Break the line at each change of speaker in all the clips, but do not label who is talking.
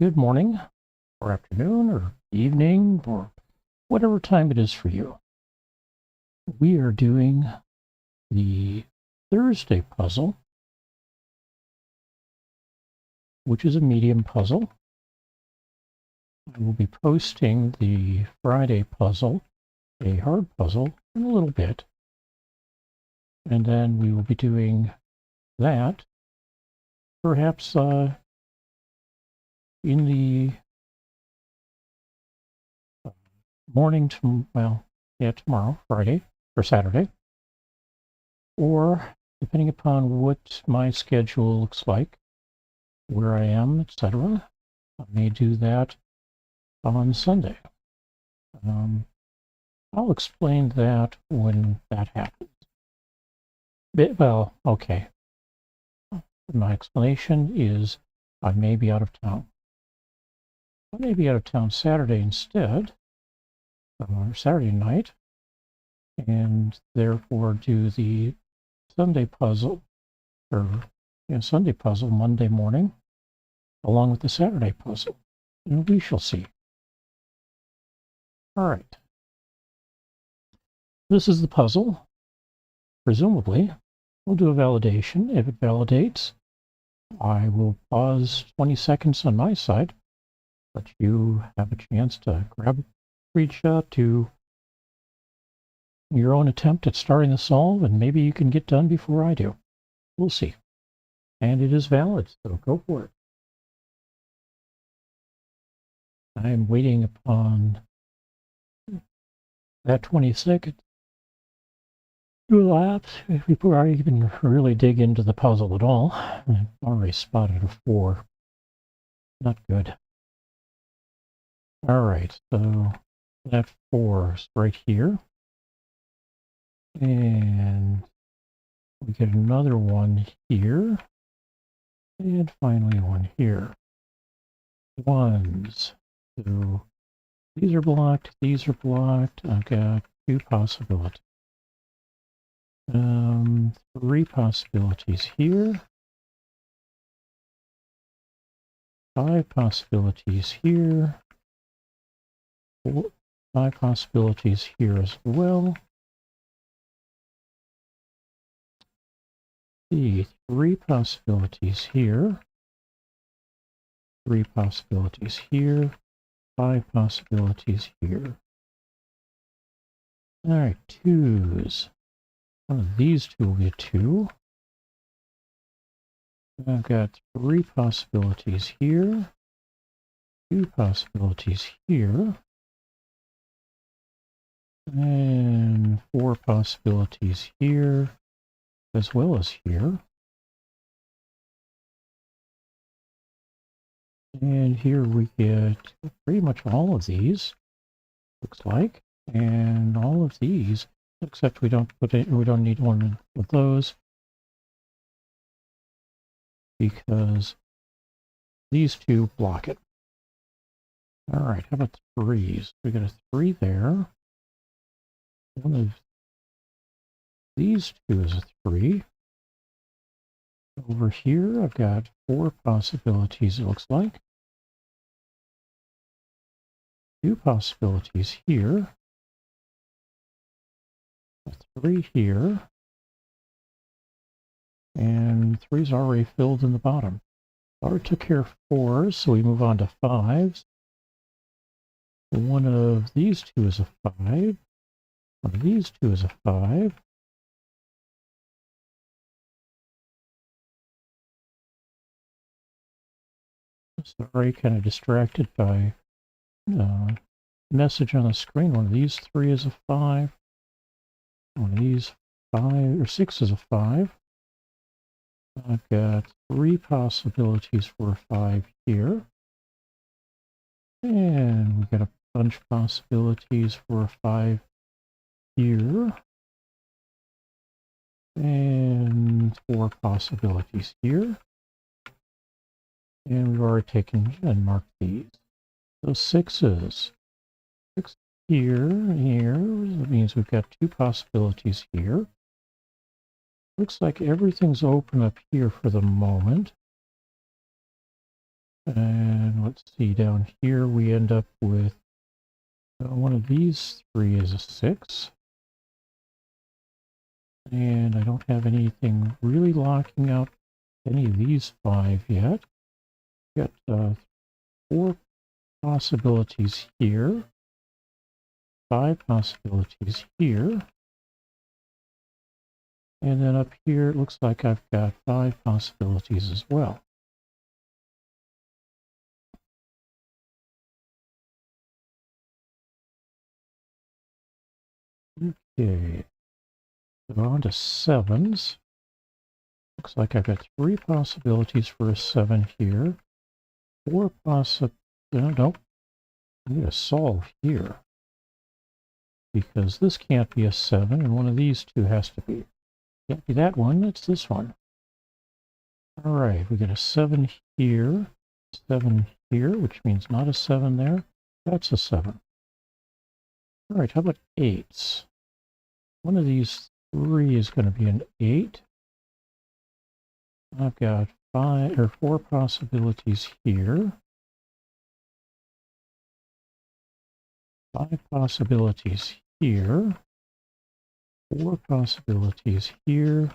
good morning, or afternoon, or evening, or whatever time it is for you. We are doing the Thursday puzzle, which is a medium puzzle. I will be posting the Friday puzzle, a hard puzzle, in a little bit. And then we will be doing that perhaps in the morning tomorrow, Friday or Saturday, or depending upon what my schedule looks like, where I am, etc. I may do that on Sunday. I'll explain that when that happens. Well, okay. My explanation is I may be out of town. I may be out of town Saturday instead, or Saturday night, and therefore do the Sunday puzzle, Sunday puzzle Monday morning, along with the Saturday puzzle. And we shall see. All right. This is the puzzle. Presumably, we'll do a validation. If it validates, I will pause 20 seconds on my side, let you have a chance to grab a screenshot to your own attempt at starting the solve, and maybe you can get done before I do. We'll see. And it is valid, so go for it. I'm waiting upon that 20 seconds to elapse before I even really dig into the puzzle at all. I've already spotted a 4. Not good. All right, so that 4 is right here. And we get another one here. And finally one here. Ones. So these are blocked, these are blocked. I've got 2 possibilities. 3 possibilities here. 5 possibilities here. 5 possibilities here as well. See, 3 possibilities here. 3 possibilities here. 5 possibilities here. All right, 2s. One of these 2 will be a 2. I've got 3 possibilities here. 2 possibilities here. And 4 possibilities here, as well as here. And here we get pretty much all of these, looks like, and all of these, except we don't need one of those because these 2 block it. All right, how about 3s? We got a 3 there. One of these 2 is a 3. Over here, I've got 4 possibilities, it looks like. 2 possibilities here. A 3 here. And 3's already filled in the bottom. Already took care of 4s, so we move on to 5s. One of these 2 is a 5. One of these 2 is a 5. Sorry, kind of distracted by message on the screen. One of these 3 is a 5. One of these 5 or 6 is a 5. I've got 3 possibilities for a 5 here. And we've got a bunch of possibilities for a 5 here. And 4 possibilities here. And we've already taken and marked these. So 6s. 6 here and here. That means we've got 2 possibilities here. Looks like everything's open up here for the moment. And let's see, down here we end up with one of these three is a 6. And I don't have anything really locking out any of these 5 yet. Got 4 possibilities here, 5 possibilities here, and then up here it looks like I've got 5 possibilities as well. Okay, so on to 7s. Looks like I've got 3 possibilities for a 7 here, 4 nope, I need to solve here, because this can't be a 7, and one of these two has to be. Can't be that one, it's this one. All right, we got a 7 here, 7 here, which means not a 7 there. That's a 7. All right, how about 8s? One of these 3 is going to be an 8. I've got 4 possibilities here. 5 possibilities here. 4 possibilities here.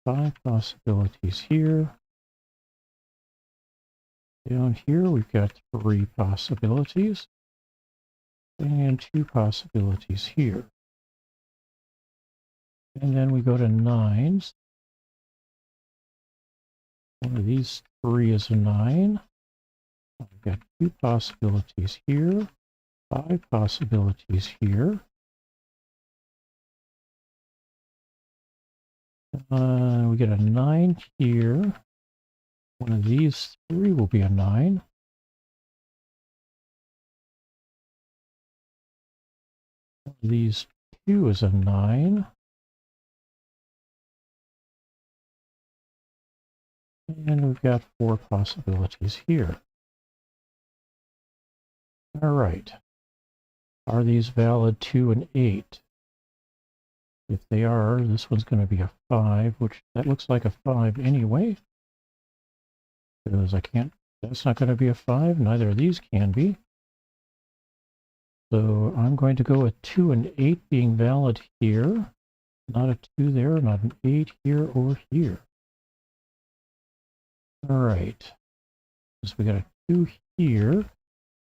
5 possibilities here. Down here we've got 3 possibilities. And 2 possibilities here. And then we go to 9s. One of these 3 is a 9. I've got 2 possibilities here, 5 possibilities here. We get a 9 here. One of these 3 will be a 9. One of these 2 is a 9. And we've got 4 possibilities here. All right. Are these valid 2 and 8? If they are, this one's going to be a 5, which that looks like a 5 anyway. Because that's not going to be a 5. Neither of these can be. So I'm going to go with 2 and 8 being valid here. Not a 2 there, not an 8 here or here. All right. So we got a 2 here.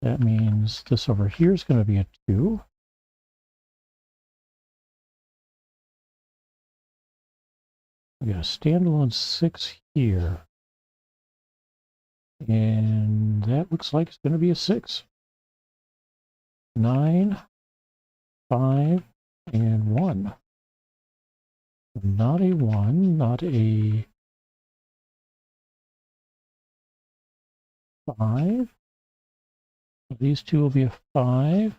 That means this over here is going to be a 2. We got a standalone 6 here. And that looks like it's going to be a 6. 9, 5, and 1. Not a 1, not a 5. These two will be a 5.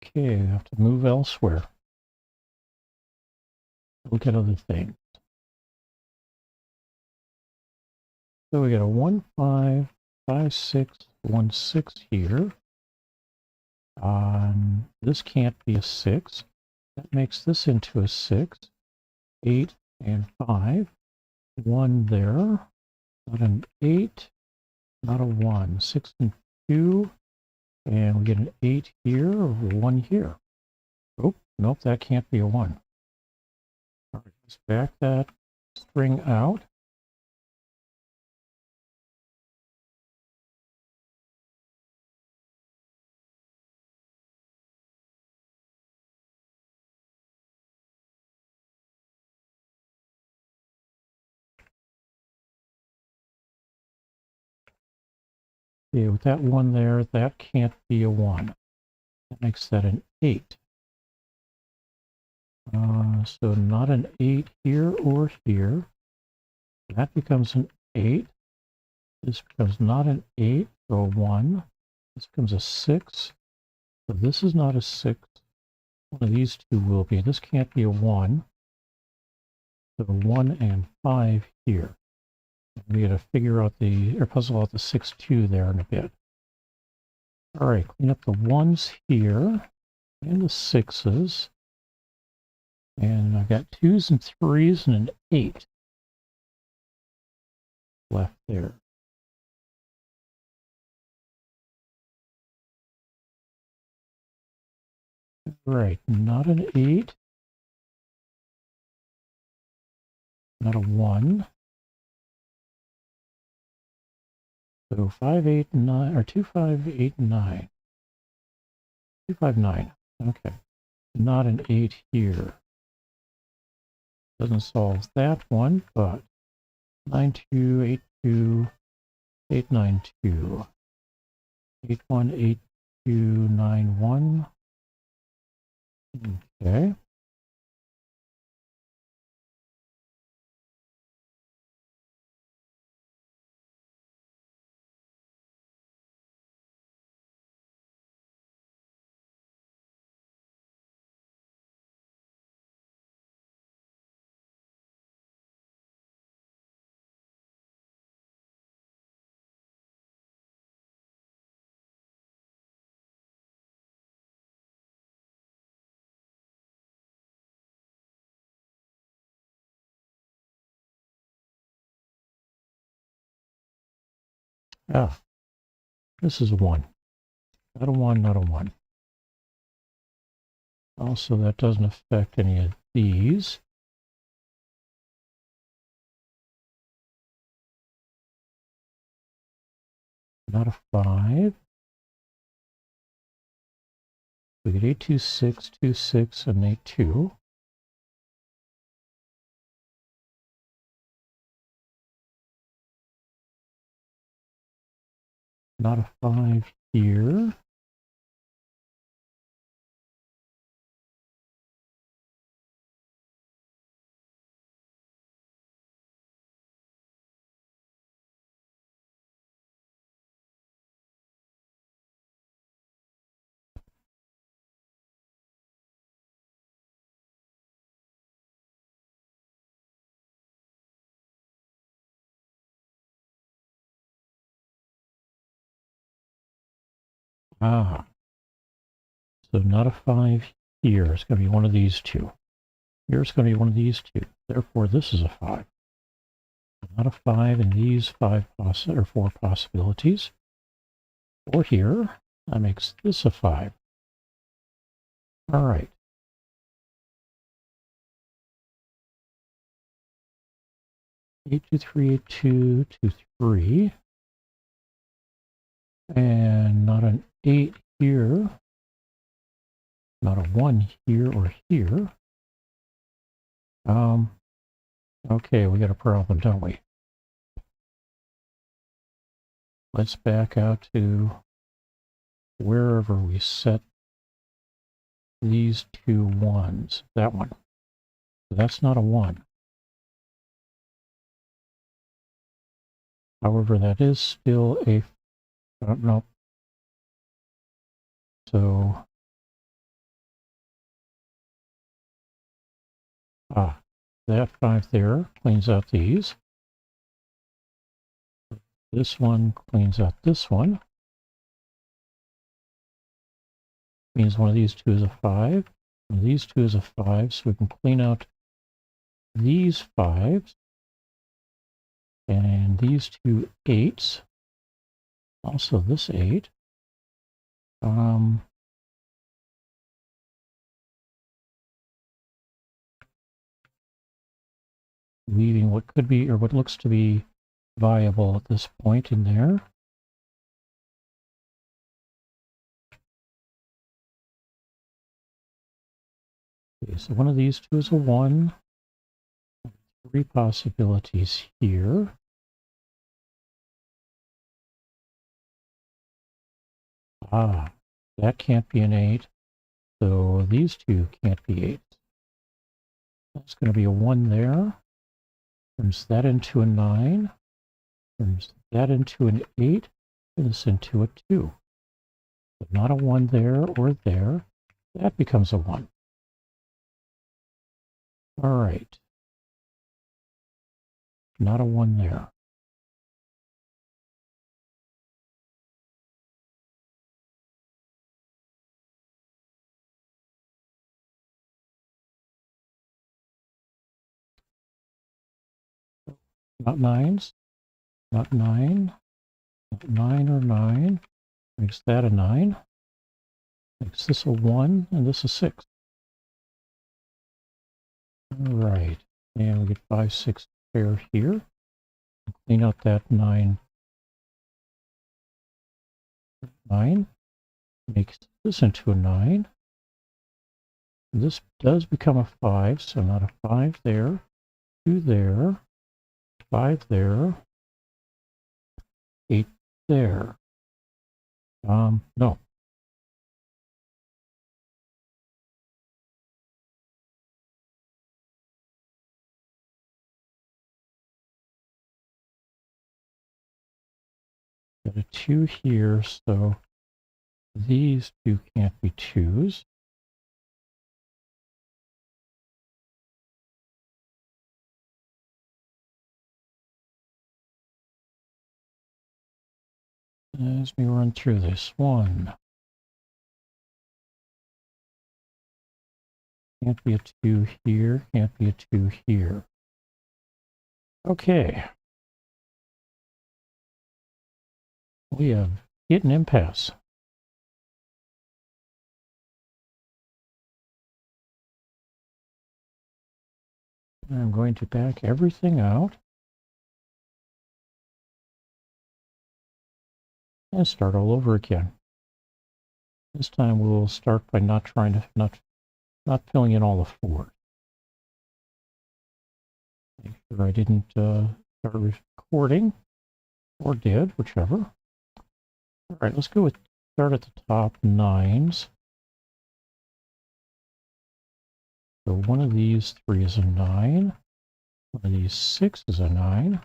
Okay, I have to move elsewhere. Look at other things. So we got a 1, 5, 5, 6, 1, 6 here. This can't be a 6. That makes this into a 6. 8 and 5. 1 there. Not an 8. Not a 1. 6 and 2. And we get an 8 here or 1 here. Oh, nope, that can't be a 1. All right, let's back that string out. Okay, with that 1 there, that can't be a 1. That makes that an 8. So not an 8 here or here. That becomes an 8. This becomes not an 8, so a 1. This becomes a 6. So this is not a 6. One of these two will be. This can't be a 1. So 1 and 5 here. We got to figure out or puzzle out the 6, 2 there in a bit. All right, clean up the 1s here and the 6s. And I've got 2s and 3s and an 8 left there. Right, not an 8. Not a 1. So 5, 8, 9, or 2, 5, 8, 9. 2, 5, 9. Okay. Not an 8 here. Doesn't solve that one, but 9, 2, 8, 2, 8, 9, 2. 8, 1, 8, 2, 9, 1. Okay. Ah, this is a 1. Not a 1, not a 1. Also, that doesn't affect any of these. Not a 5. We get 8, 2, 6, 2, 6, and 8, 2. Not a 5 here. Ah, so not a 5 here. It's going to be one of these two. Here it's going to be one of these two. Therefore, this is a 5. Not a 5 in these 4 possibilities. Or here, that makes this a 5. All right. Eight, 2, 3, 8, 2, 2, 3. And not an 8 here. Not a 1 here or here. Okay, we got a problem, don't we? Let's back out to wherever we set these two 1s. That one. So that's not a 1. However, that is still a... no. So... that 5 there cleans out these. This one cleans out this one. Means one of these two is a 5. And these two is a 5, so we can clean out these 5s. And these two 8s. Also this 8. Leaving what could be, or what looks to be viable at this point in there. Okay, so one of these two is a 1. 3 possibilities here. That can't be an 8. So these two can't be 8. That's going to be a 1 there. Turns that into a 9. Turns that into an 8. Turns this into a 2. But not a 1 there or there. That becomes a 1. All right. Not a 1 there. not nines, not nine, not 9 or 9. Makes that a 9. Makes this a 1, and this a 6. All right, and we get 5, 6 pair here. Clean out that 9, 9. Makes this into a 9. This does become a 5, so not a 5 there, 2 there, 5 there, 8 there. No. Got a 2 here, so these two can't be 2s. As we run through this, 1. Can't be a 2 here, can't be a 2 here. Okay. We have hit an impasse. I'm going to back everything out and start all over again. This time we'll start by not filling in all the 4. Make sure I didn't start recording, or did, whichever. All right, let's go with start at the top, 9s. So one of these 3 is a 9. One of these 6 is a 9.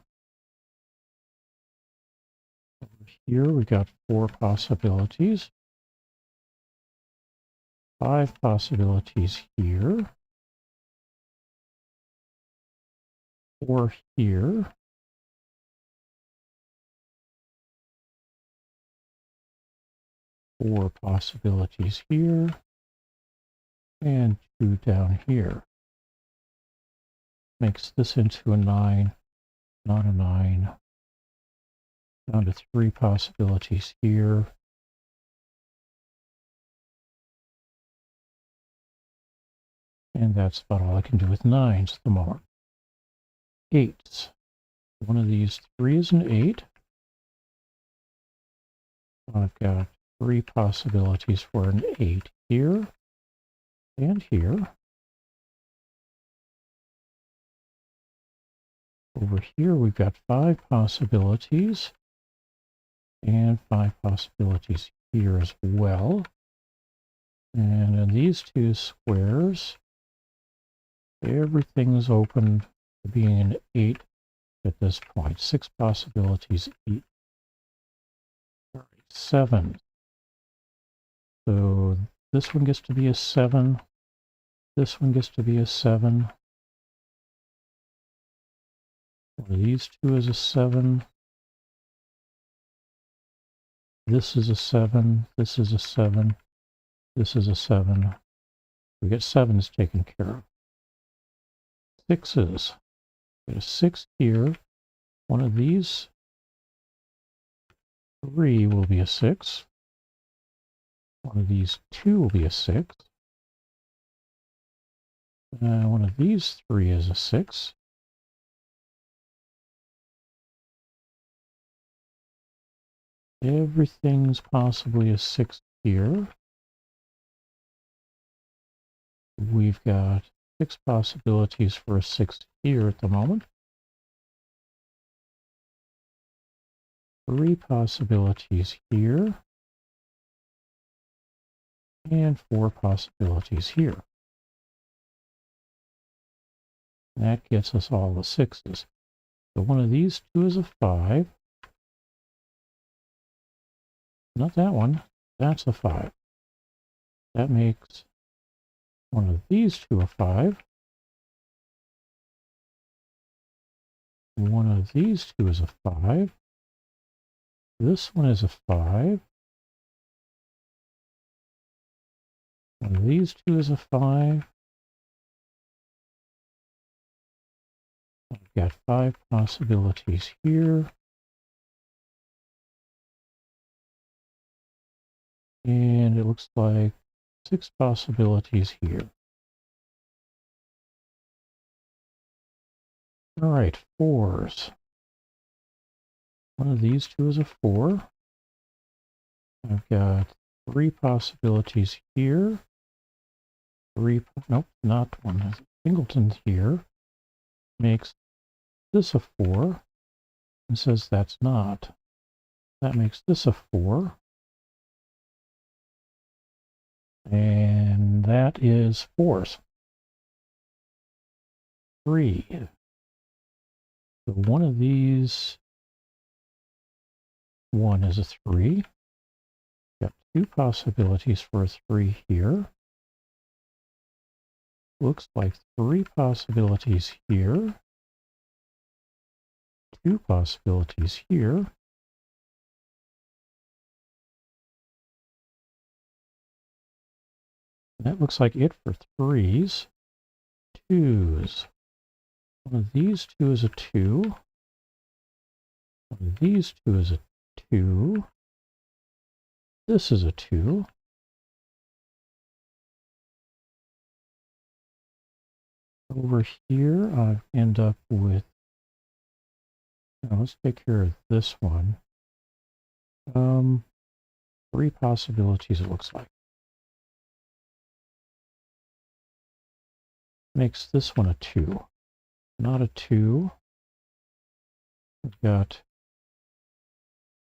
Over here we got 4 possibilities. 5 possibilities here. 4 here. 4 possibilities here. And 2 down here. Makes this into a 9, not a 9. Down to 3 possibilities here. And that's about all I can do with 9s at the moment. 8s. One of these 3 is an 8. I've got 3 possibilities for an 8 here and here. Over here we've got 5 possibilities and 5 possibilities here as well. And in these 2 squares, everything's open to being an 8 at this point. 6 possibilities each. 7. So this one gets to be a 7. This one gets to be a 7. One of these 2 is a 7. This is a 7. This is a 7. This is a 7. We get 7s taken care of. 6s. Get a 6 here. One of these 3 will be a 6. One of these 2 will be a 6. One of these 3 is a 6. Everything's possibly a 6 here. We've got 6 possibilities for a 6 here at the moment. 3 possibilities here. And 4 possibilities here. That gets us all the 6s. So one of these 2 is a 5. Not that one. That's a 5. That makes one of these 2 a 5. One of these 2 is a 5. This one is a 5. One of these 2 is a 5. One of got 5 possibilities here. And it looks like 6 possibilities here. All right, 4s. One of these two is a 4. I've got 3 possibilities here. Nope, not one. Singleton here makes this a 4 and says that's not. That makes this a 4. And that is 4s. 3. So one of these, 1 is a 3. Got 2 possibilities for a 3 here. Looks like 3 possibilities here. 2 possibilities here. That looks like it for 3s. 2s. One of these 2 is a 2. One of these 2 is a 2. This is a 2. Over here, I end up with, let's take care of this one. 3 possibilities, it looks like. Makes this one a 2. Not a 2. We've got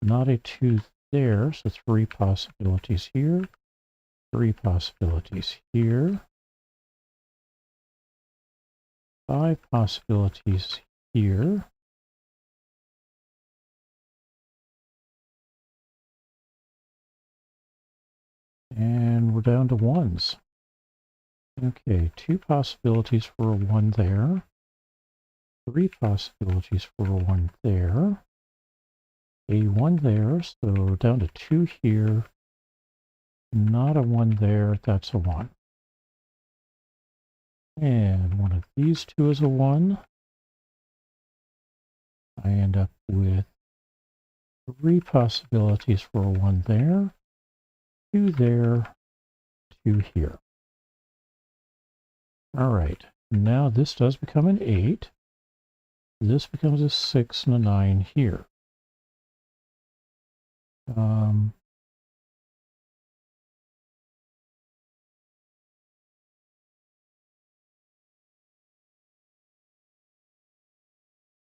not a 2 there, so 3 possibilities here. 3 possibilities here. 5 possibilities here. And we're down to 1s. Okay, 2 possibilities for a 1 there. 3 possibilities for a 1 there. A 1 there, so down to 2 here. Not a 1 there, that's a 1. And one of these 2 is a 1. I end up with 3 possibilities for a 1 there. 2 there, 2 here. All right, now this does become an 8. This becomes a 6 and a 9 here.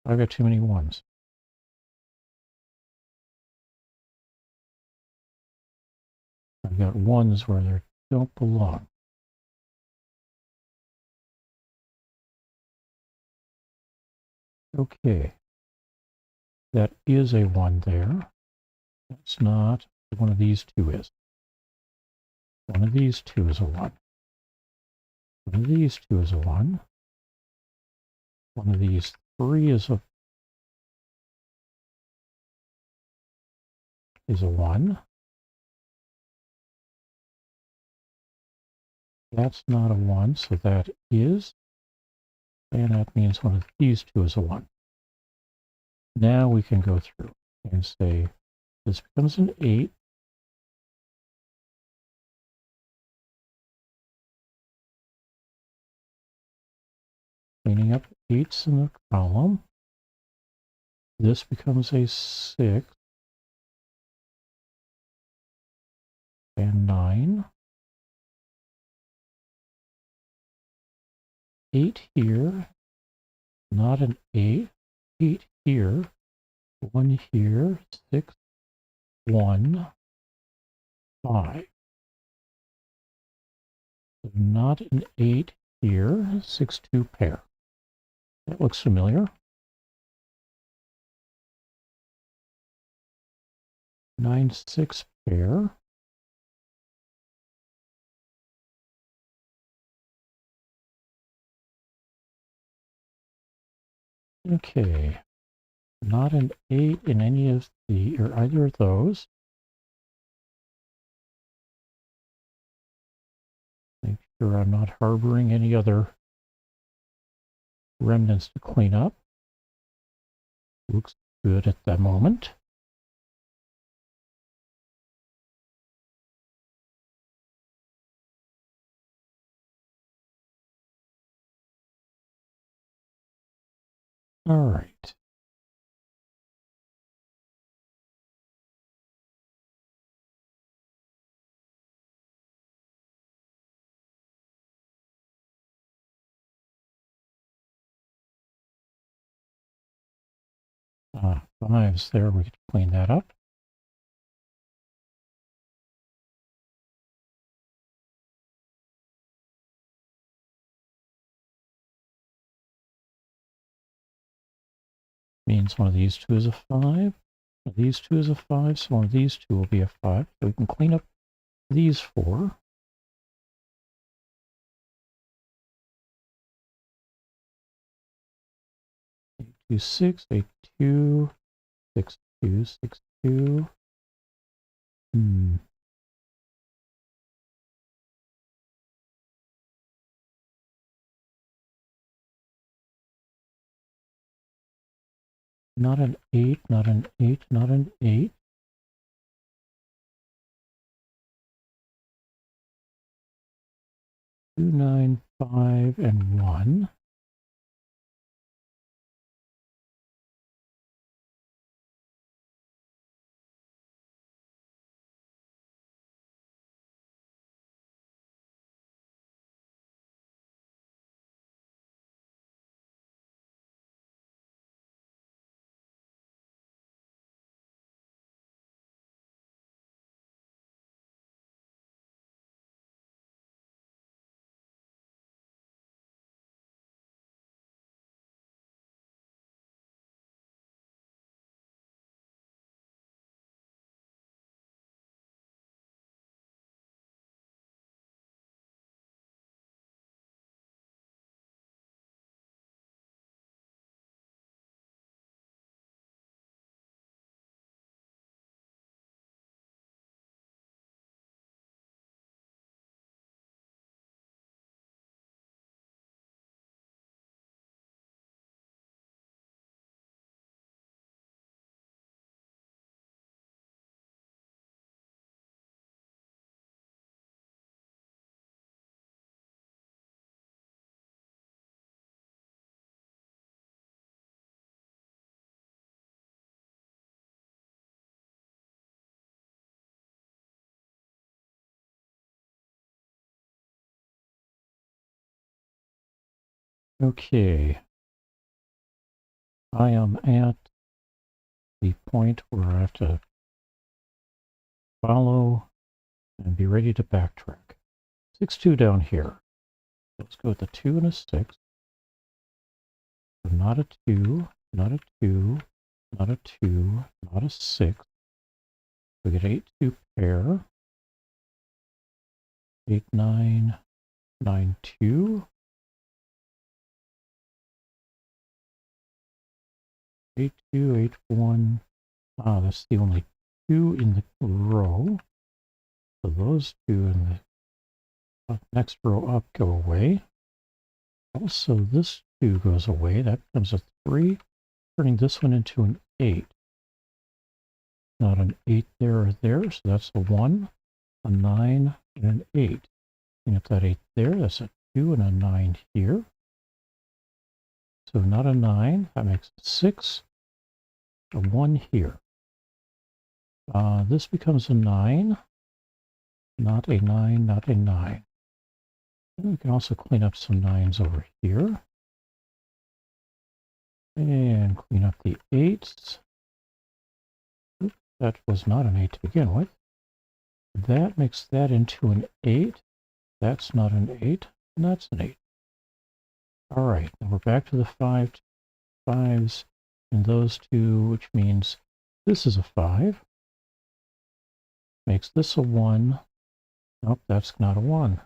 I've got too many 1s. I've got 1s where they don't belong. Okay. That is a 1 there. That's not. One of these 2 is. One of these 2 is a 1. One of these 2 is a 1. One of these 3 is a 1. That's not a 1, so that is. And that means one of these 2 is a 1. Now we can go through and say this becomes an 8. Cleaning up 8s in the column. This becomes a 6 and 9. 8 here, not an 8. 8 here, 1 here, 6, 1, 5. So not an 8 here, 6, 2 pair. That looks familiar. 9, 6 pair. Okay, not an 8 in any of the, or either of those. Make sure I'm not harboring any other remnants to clean up. Looks good at the moment. All right. Fives there, we could clean that up. Means one of these two is a 5. One of these two is a 5, so one of these two will be a 5. So we can clean up these 4. 8, 2, 6, 8, 2, 6, 2, 6, 2. Not an 8, not an 8, not an 8. 2, 9, 5, and 1. Okay. I am at the point where I have to follow and be ready to backtrack. 6, 2 down here. Let's go with a 2 and a 6. So not a 2, not a 2, not a 2, not a 6. We get 8, 2 pair. 8, 9, 9, 2. 8, 2, 8, 1. That's the only 2 in the row. So those 2 in the next row up go away. Also, this 2 goes away. That becomes a 3, turning this one into an 8. Not an 8 there or there, so that's a 1, a 9, and an 8. Clean up that 8 there. That's a 2 and a 9 here. So not a 9. That makes a 6, a 1 here. This becomes a 9. Not a 9, not a 9. And we can also clean up some 9s over here. And clean up the 8s. Oops, that was not an 8 to begin with. That makes that into an 8. That's not an 8, and that's an 8. All right, now we're back to the 5s and those 2, which means this is a 5. Makes this a 1. Nope, that's not a 1.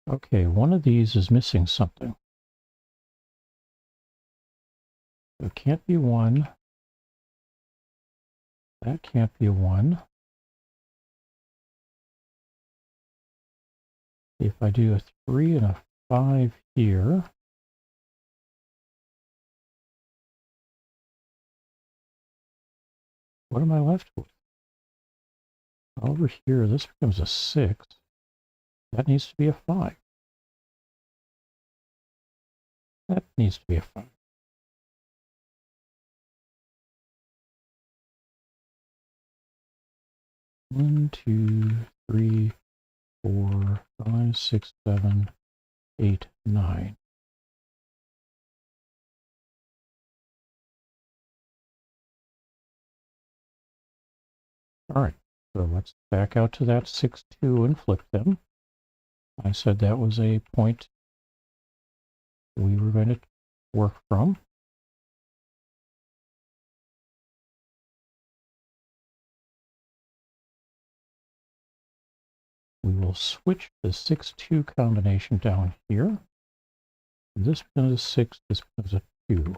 Okay, one of these is missing something. It can't be 1. That can't be a 1. If I do a 3 and a 5 here, What am I left with? Over here, this becomes a 6. That needs to be a 5. That needs to be a 5. One, 2, 3, 4, 5, 6, 7, 8, 9. All right, so let's back out to that 6, 2 and flip them. I said that was a point we were going to work from. We will switch the 6, 2 combination down here. This becomes a 6, this becomes a 2.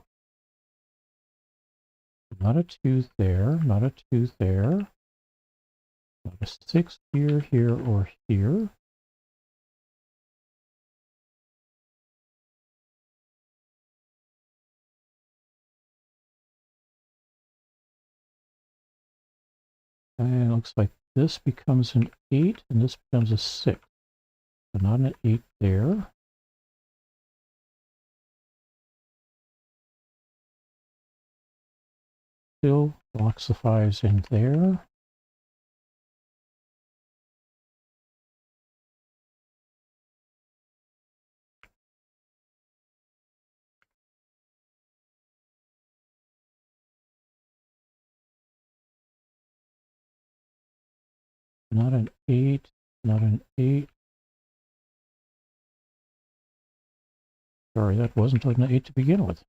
Not a 2 there, not a 2 there. Not a 6 here, here, or here. And it looks like this becomes an 8, and this becomes a 6. So not an 8 there. Still locks the 5s in there. Not an 8, not an 8. Sorry, that wasn't an 8 to begin with.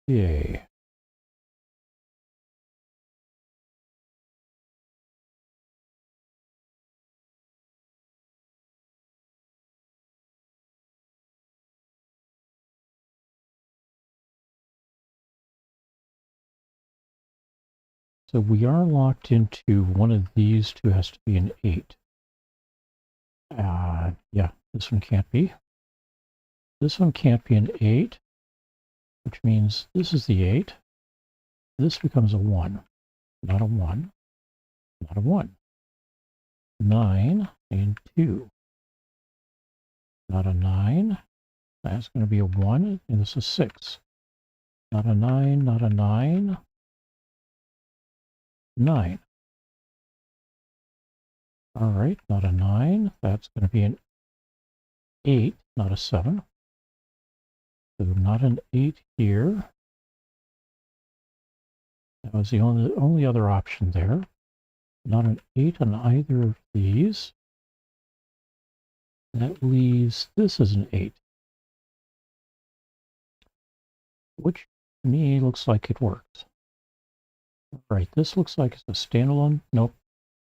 Okay. So we are locked into one of these two has to be an 8. Yeah, this one can't be. This one can't be an 8, which means this is the 8. This becomes a 1. Not a 1. Not a 1. 9 and 2. Not a 9. That's going to be a 1, and this is 6. Not a 9, not a 9. 9. All right, not a 9. That's going to be an 8, not a 7. So not an 8 here. That was the only other option there. Not an 8 on either of these. That leaves this as an 8. Which to me looks like it works. All right, this looks like it's a standalone. Nope,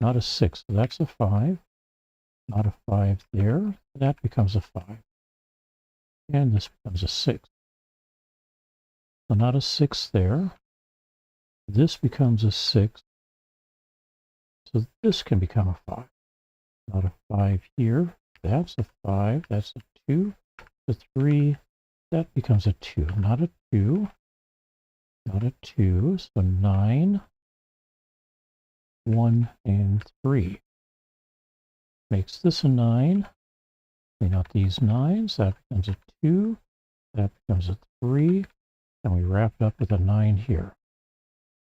not a 6. So that's a 5. Not a 5 there. That becomes a 5. And this becomes a 6. So not a 6 there. This becomes a 6. So this can become a 5. Not a 5 here. That's a 5. That's a 2. A 3. That becomes a 2. Not a 2. Not a 2. So 9, 1, and 3. Makes this a 9. Clean out these 9s. That becomes a 2. That becomes a 3. And we wrap it up with a 9 here.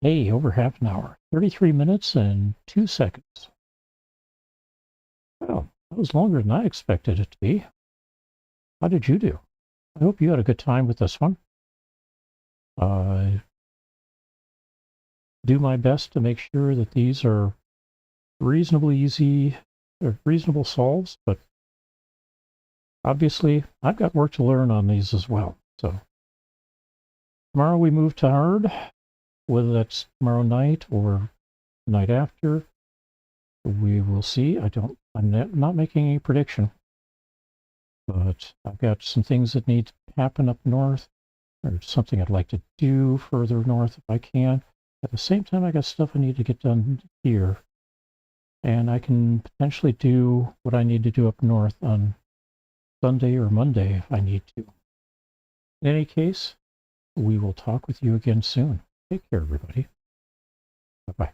Hey, over half an hour. 33 minutes and 2 seconds. Well, that was longer than I expected it to be. How did you do? I hope you had a good time with this one. Do my best to make sure that these are reasonably easy, or reasonable solves, but obviously I've got work to learn on these as well. So tomorrow we move to hard, whether that's tomorrow night or the night after, we will see. I'm not making any prediction, but I've got some things that need to happen up north, or something I'd like to do further north if I can. At the same time, I got stuff I need to get done here, and I can potentially do what I need to do up north on Sunday or Monday if I need to. In any case, we will talk with you again soon. Take care, everybody. Bye-bye.